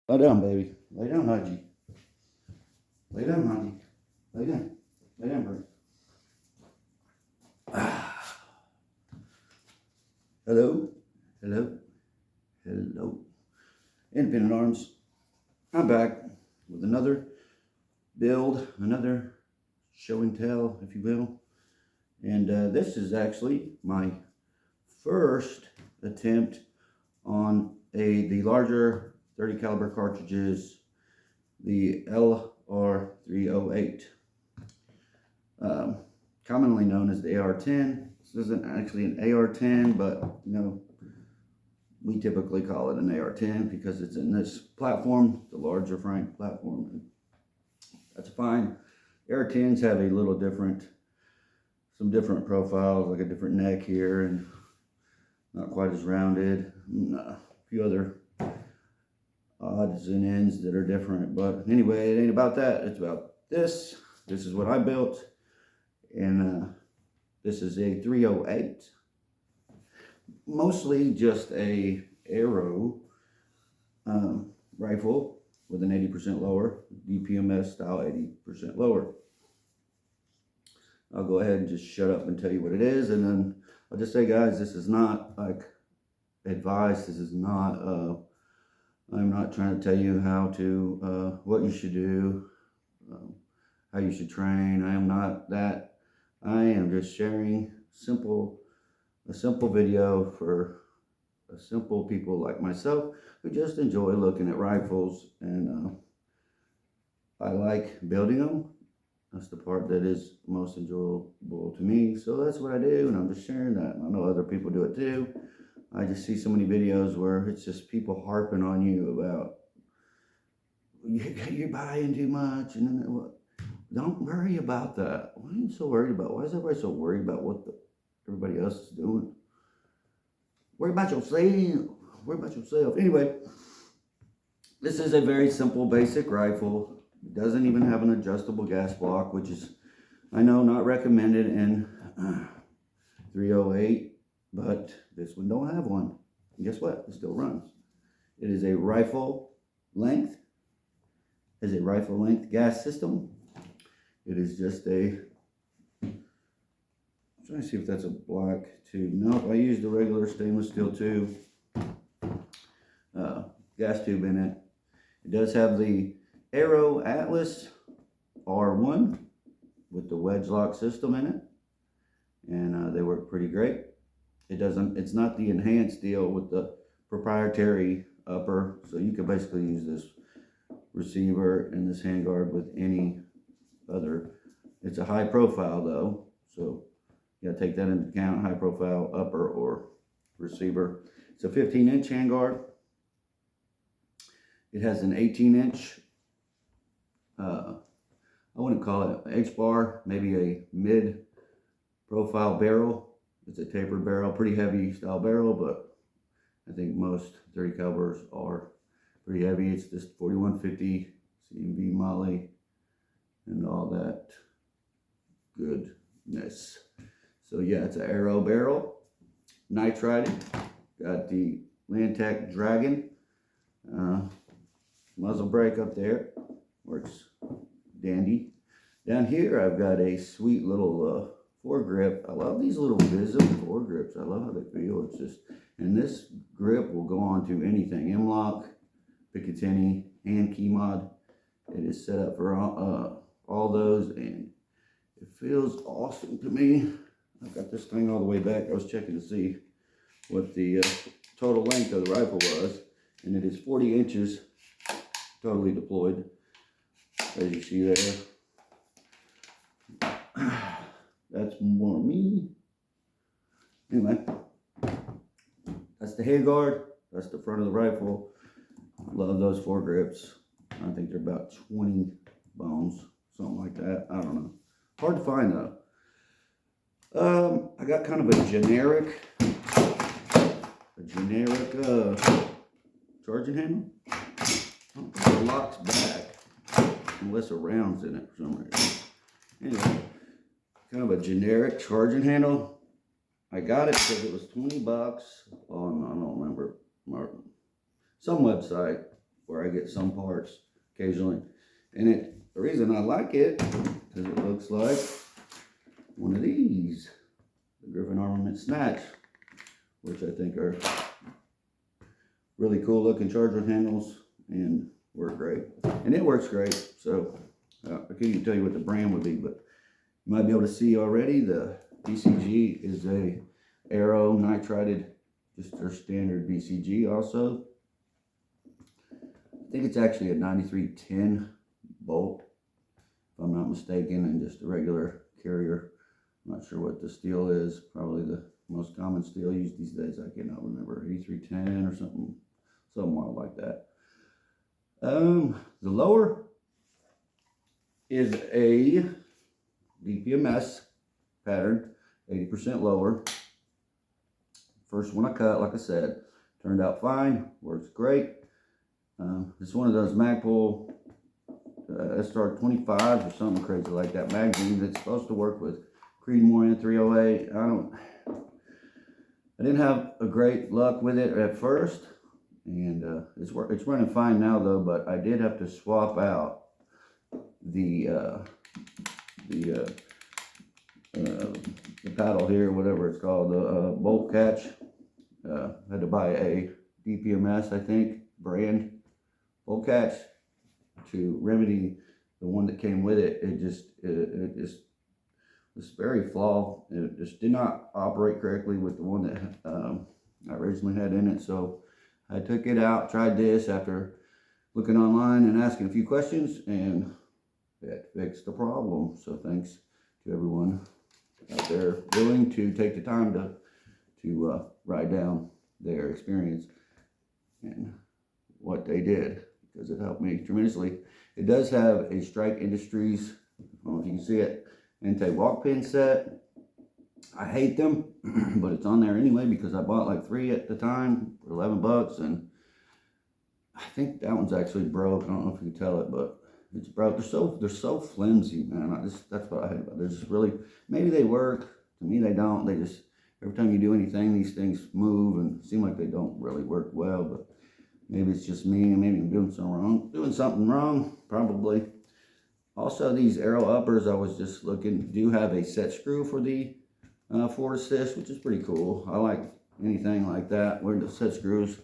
Lie down, baby. Lay down, Haji. Lay down, Haji. Lay down. Lay down, bird. Hello. Hello. Hello. Independent Arms. I'm back with another build, another show and tell, if you will. And this is actually my first attempt on the larger 30 caliber cartridges, the LR-308, commonly known as the AR-10. This isn't actually an AR-10, but you know, we typically call it an AR-10 because it's in this platform, the larger frame platform. And that's fine. AR-10s have a little different, some different profiles, like a different neck here, and not quite as rounded, and a few other odds and ends that are different. But anyway, it ain't about that. It's about this. This is what I built, and this is a 308. Mostly just a arrow rifle with an 80% lower, DPMS style 80% lower. I'll go ahead and just shut up and tell you what it is, and then I'll just say, guys, this is not like advice. This is not, I'm not trying to tell you how to, what you should do, how you should train. I am not that. I am just sharing a simple video for simple people like myself who just enjoy looking at rifles, and I like building them. That's the part that is most enjoyable to me. So that's what I do, and I'm just sharing that. I know other people do it too. I just see so many videos where it's just people harping on you about you're buying too much, and then what? Don't worry about that. Why are you so worried about? Why is everybody so worried about what everybody else is doing? Worry about yourself. Worry about yourself. Anyway, this is a very simple, basic rifle. It doesn't even have an adjustable gas block, which is, I know, not recommended in 308, but this one don't have one. And guess what? It still runs. It is a rifle length. It is a rifle length gas system. It is just a, I'm trying to see if that's a black tube. Nope, I used a regular stainless steel tube, gas tube in it. It does have the Aero Atlas R1 with the wedge lock system in it, and they work pretty great. It's not the enhanced deal with the proprietary upper, so you can basically use this receiver and this handguard with any other. It's a high profile though, so you gotta take that into account, high profile upper or receiver. It's a 15-inch handguard. It has an 18-inch, I wouldn't call it an H-bar, maybe a mid-profile barrel. It's a tapered barrel, pretty heavy style barrel, but I think most 30 calibers are pretty heavy. It's this 4150 CMV Molly and all that goodness. So yeah, it's an arrow barrel, nitrided. Got the Landtech Dragon muzzle brake up there, works dandy. Down here I've got a sweet little foregrip. I love these little visible foregrips. I love how they feel. It's just, and this grip will go on to anything. M-LOK, Picatinny, and key mod. It is set up for all those, and it feels awesome to me. I've got this thing all the way back. I was checking to see what the total length of the rifle was, and it is 40 inches totally deployed, as you see there. That's more me. Anyway, that's the handguard. That's the front of the rifle. Love those foregrips. I think they're about 20 bones, something like that. I don't know. Hard to find though. I got kind of a generic charging handle. I don't think it locks back unless a round's in it for some reason. Anyway, kind of a generic charging handle. I got it because it was 20 bucks on, I don't remember, some website. where I get some parts occasionally. And the reason I like it, because it looks like one of these, the Griffin Armament Snatch, which I think are really cool looking charger handles and work great. And it works great, so I couldn't even tell you what the brand would be, but you might be able to see already the BCG is a Aero nitrided, just their standard BCG also. I think it's actually a 9310 bolt, if I'm not mistaken, and just a regular carrier. I'm not sure what the steel is, probably the most common steel used these days. I cannot remember, 8310 or something wild like that. The lower is a DPMS Pattern, 80% lower. First one I cut, like I said, turned out fine, works great. It's one of those Magpul SR25s or something crazy like that magazine that's supposed to work with Creedmoor LR-308. I didn't have a great luck with it at first, and it's running fine now though. But I did have to swap out the paddle here, whatever it's called, the bolt catch. Had to buy a DPMS, I think, brand bolt catch to remedy the one that came with it. It just was very flawed. It just did not operate correctly with the one that I originally had in it. So I took it out, tried this after looking online and asking a few questions, and it fixed the problem. So thanks to everyone out there willing to take the time to write down their experience and what they did, because it helped me tremendously. It does have a Strike Industries, I don't know if you can see it, anti-walk pin set. I hate them, but it's on there anyway because I bought like 3 at the time for 11 bucks, and I think that one's actually broke. I don't know if you can tell it, but it's broke. They're so flimsy, man. That's what I hate about it. They're just really, maybe they work. To me, they don't. They just, every time you do anything, these things move and seem like they don't really work well. But maybe it's just me, and maybe I'm doing something wrong, probably. Also, these Aero uppers, I was just looking, do have a set screw for the forward assist, which is pretty cool. I like anything like that, where the set screws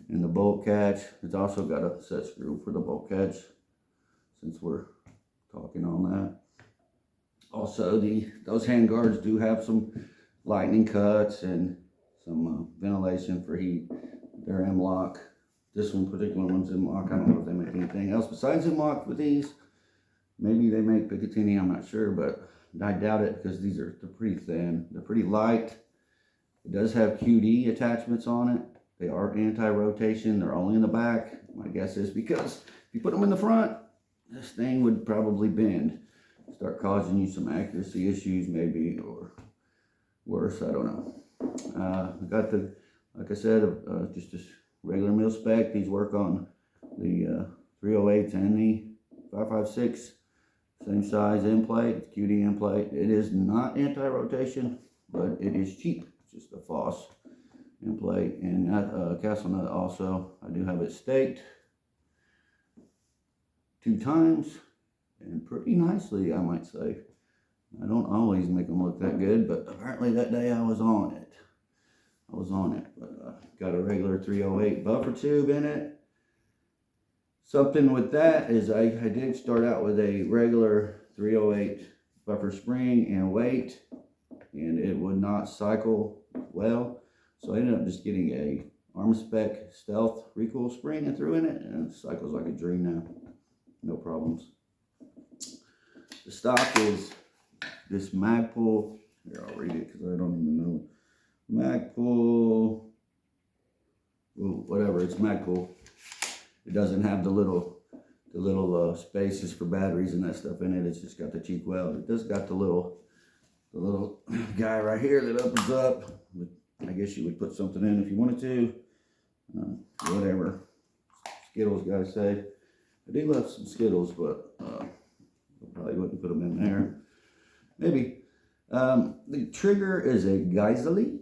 and the bolt catch. It's also got a set screw for the bolt catch, since we're talking on that. Also, those hand guards do have some lightning cuts and some ventilation for heat. They're M-lock. This particular one's M-lock. I don't know if they make anything else besides M-lock with these. Maybe they make Picatinny, I'm not sure, but I doubt it, because they're pretty thin. They're pretty light. It does have QD attachments on it. They are anti-rotation. They're only in the back. My guess is because if you put them in the front, this thing would probably bend, start causing you some accuracy issues maybe, or worse, I don't know. I got like I said, just a regular mil spec. These work on the 308s and the 556. Same size end plate, it's QD end plate. It is not anti-rotation, but it is cheap. It's just a Foss end plate. And that castle nut also, I do have it staked 2 times, and pretty nicely, I might say. I don't always make them look that good, but apparently that day I was on it. But got a regular 308 buffer tube in it. Something with that is I did start out with a regular 308 buffer spring and weight, and it would not cycle well. So I ended up just getting a Armaspec Stealth recoil spring and threw in it, and it cycles like a dream now. No problems. The stock is this Magpul. Here, I'll read it because I don't even know. Magpul, well, whatever, it's Magpul. It doesn't have the little spaces for batteries and that stuff in it. It's just got the cheek weld. It does got the little guy right here that opens up. I guess you would put something in if you wanted to. Whatever. Skittles, gotta say. I do love some Skittles, but I probably wouldn't put them in there. Maybe. The trigger is a Geissele.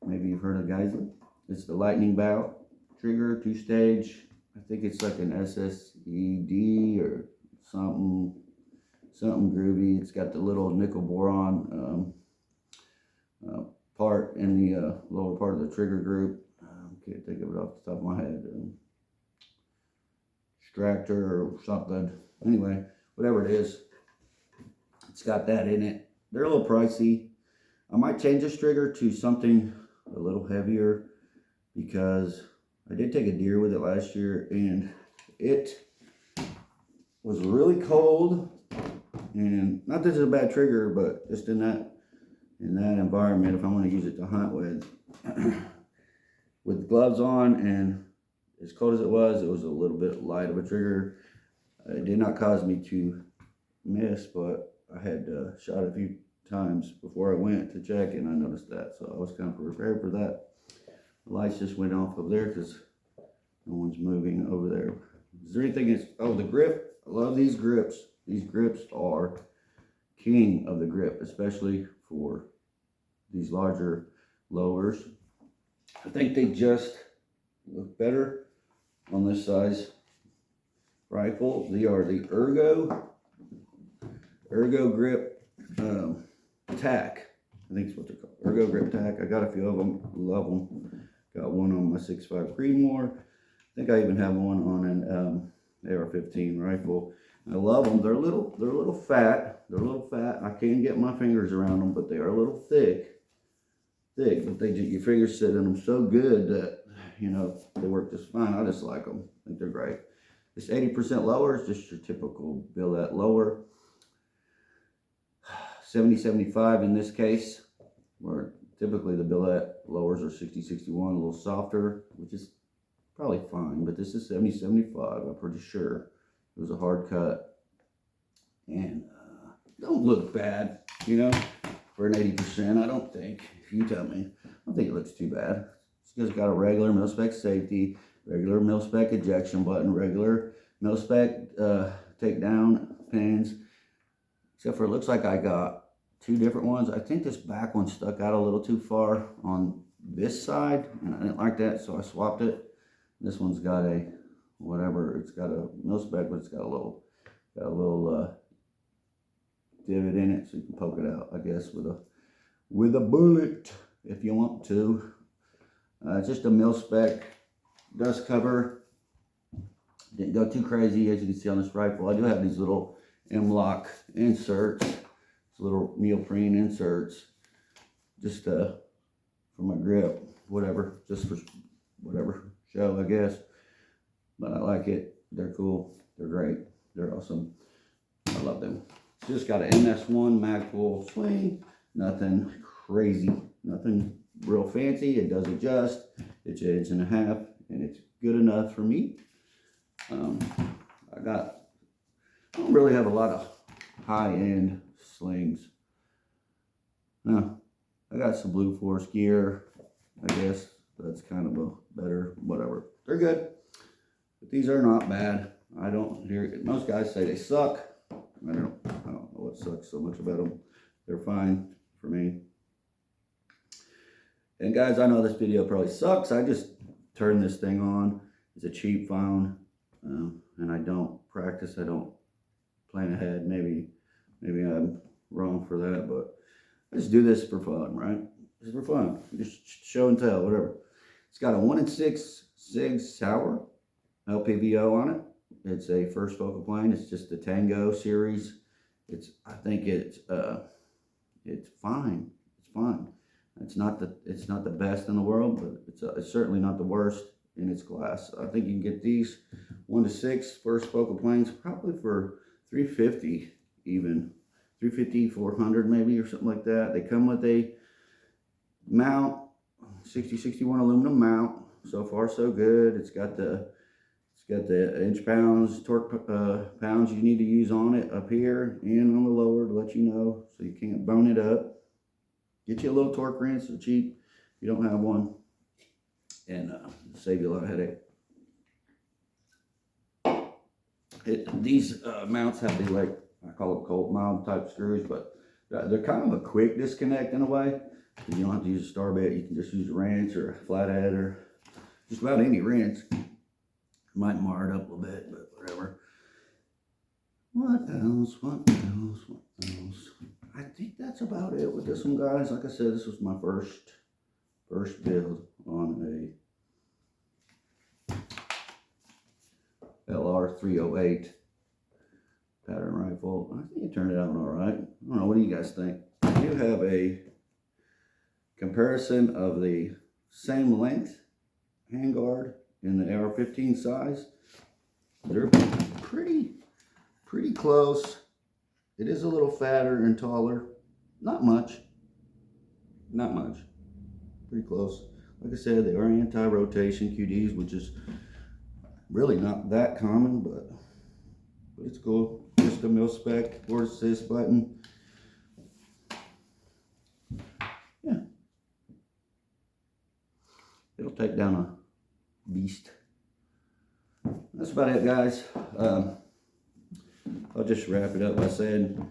Maybe you've heard of Geissele. It's the lightning bolt trigger, 2-stage. I think it's like an SSED or something groovy. It's got the little nickel boron part in the lower part of the trigger group. Can't think of it off the top of my head. Extractor or something. Anyway, whatever it is, it's got that in it. They're a little pricey. I might change this trigger to something a little heavier because I did take a deer with it last year and it was really cold. And not that it's a bad trigger, but just in that environment, if I'm going to use it to hunt with gloves on, and as cold as it was a little bit light of a trigger. It did not cause me to miss, but I had shot a few times before I went to check, and I noticed that, so I was kind of prepared for that. The lights just went off over there because no one's moving over there. Is there anything? Oh, the grip. I love these grips. These grips are king of the grip, especially for these larger lowers. I think they just look better on this size rifle. They are the Ergo grip tack. I think it's what they're called. Ergo grip tack. I got a few of them. Love them. Got one on my 6.5 Creedmoor. I think I even have one on an AR-15 rifle. I love them. They're a little fat. They're a little fat. I can't get my fingers around them, but they are a little thick. But your fingers sit in them so good that, you know, they work just fine. I just like them. I think they're great. This 80% lower is just your typical billet lower. 70-75 in this case, where typically the billet lowers are 60-61, a little softer, which is probably fine, but this is 70-75, I'm pretty sure. It was a hard cut, and don't look bad, you know, for an 80%, I don't think. If you tell me, I don't think it looks too bad. It's just got a regular mil-spec safety, regular mil-spec ejection button, regular mil-spec takedown pins, except for it looks like I got two different ones. I think this back one stuck out a little too far on this side, and I didn't like that, so I swapped it. This one's got a whatever. It's got a mil-spec, but it's got a little divot in it, so you can poke it out, I guess, with a bullet if you want to. It's just a mil-spec dust cover. Didn't go too crazy, as you can see on this rifle. I do have these little M-lock inserts, these little neoprene inserts, just for my grip, whatever, just for whatever show, I guess. But I like it. They're cool. They're great. They're awesome. I love them. It's just got an MS1 mag pull swing. Nothing crazy. Nothing real fancy. It does adjust. It's an 1.5 inches, and it's good enough for me. I don't really have a lot of high-end slings. No, I got some Blue Force gear. I guess that's kind of a better whatever. They're good, but these are not bad. I don't hear most guys say they suck. I don't know what sucks so much about them. They're fine for me. And guys, I know this video probably sucks. I just turned this thing on. It's a cheap phone, and I don't practice. I don't plan ahead. Maybe I'm wrong for that, but I just do this for fun, right? Just for fun, just show and tell, whatever. It's got a 1-in-6 SIG Sauer LPVO on it. It's a first focal plane. It's just the Tango series. I think it's fine. It's fine. It's not the best in the world, but it's certainly not the worst in its class. I think you can get these 1-to-6 first focal planes probably for $350, even $350, $400 maybe, or something like that. They come with a mount, 60-61 aluminum mount. So far, so good. It's got the inch pounds, torque pounds you need to use on it up here and on the lower to let you know, so you can't bone it up. Get you a little torque wrench, they're cheap if you don't have one, and save you a lot of headache. These mounts have the, like, I call it Colt mount type screws, but they're kind of a quick disconnect in a way. You don't have to use a star bit. You can just use a wrench or a flathead or just about any wrench. Might mar it up a little bit, but whatever. What else? What else? What else? I think that's about it with this one, guys. Like I said, this was my first build on a LR-308 pattern rifle. I think it turned out all right. I don't know. What do you guys think? I do have a comparison of the same length handguard in the AR-15 size. They're pretty close. It is a little fatter and taller. Not much. Not much. Pretty close. Like I said, they are anti-rotation QDs, which is really not that common, but it's cool. Just a mil-spec or assist button. Yeah. It'll take down a beast. That's about it, guys. I'll just wrap it up by saying,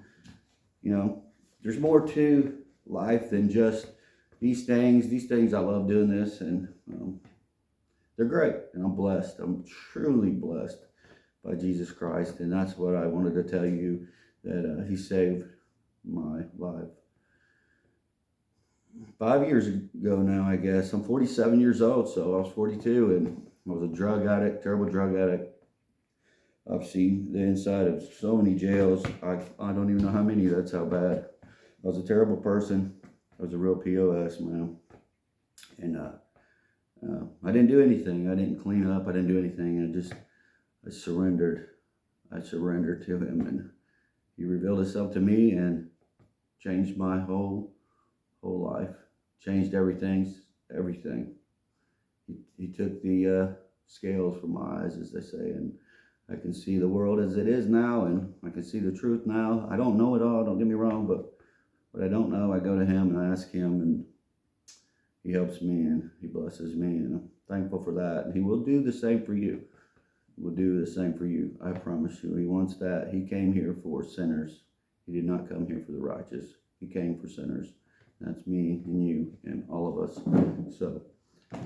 you know, there's more to life than just these things. These things, I love doing this, and they're great, and I'm blessed. I'm truly blessed by Jesus Christ, and that's what I wanted to tell you, that he saved my life. 5 years ago now, I guess. I'm 47 years old, so I was 42, and I was a drug addict, terrible drug addict. I've seen the inside of so many jails. I don't even know how many. That's how bad. I was a terrible person. I was a real POS, man. And I didn't do anything. I didn't clean up. I didn't do anything. I surrendered. I surrendered to him, and he revealed himself to me and changed my whole life. Changed everything. He took the scales from my eyes, as they say, and I can see the world as it is now, and I can see the truth now. I don't know it all, don't get me wrong, but what I don't know, I go to him and I ask him, and he helps me and he blesses me, and I'm thankful for that. And he will do the same for you. He will do the same for you. I promise you. He wants that. He came here for sinners. He did not come here for the righteous. He came for sinners. That's me and you and all of us. So,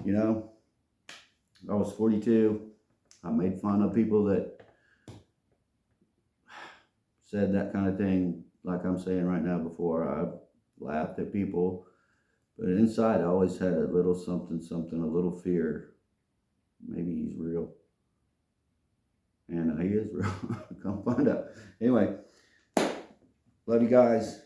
you know, I was 42. I made fun of people that said that kind of thing, like I'm saying right now before. I laughed at people, but inside I always had a little something, a little fear. Maybe he's real. And he is real. Come find out. Anyway, love you guys.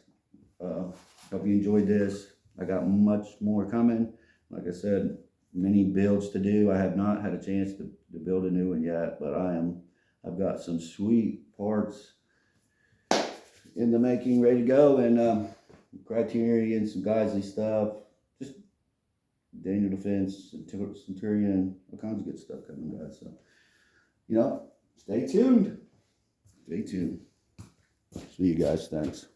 Hope you enjoyed this. I got much more coming. Like I said, many builds to do. I have not had a chance to build a new one yet, but I've got some sweet parts in the making, ready to go, and Criterion, some Geisley stuff, just Daniel Defense, Centurion, all kinds of good stuff coming, guys. So, you know, stay tuned. Stay tuned. See you guys. Thanks.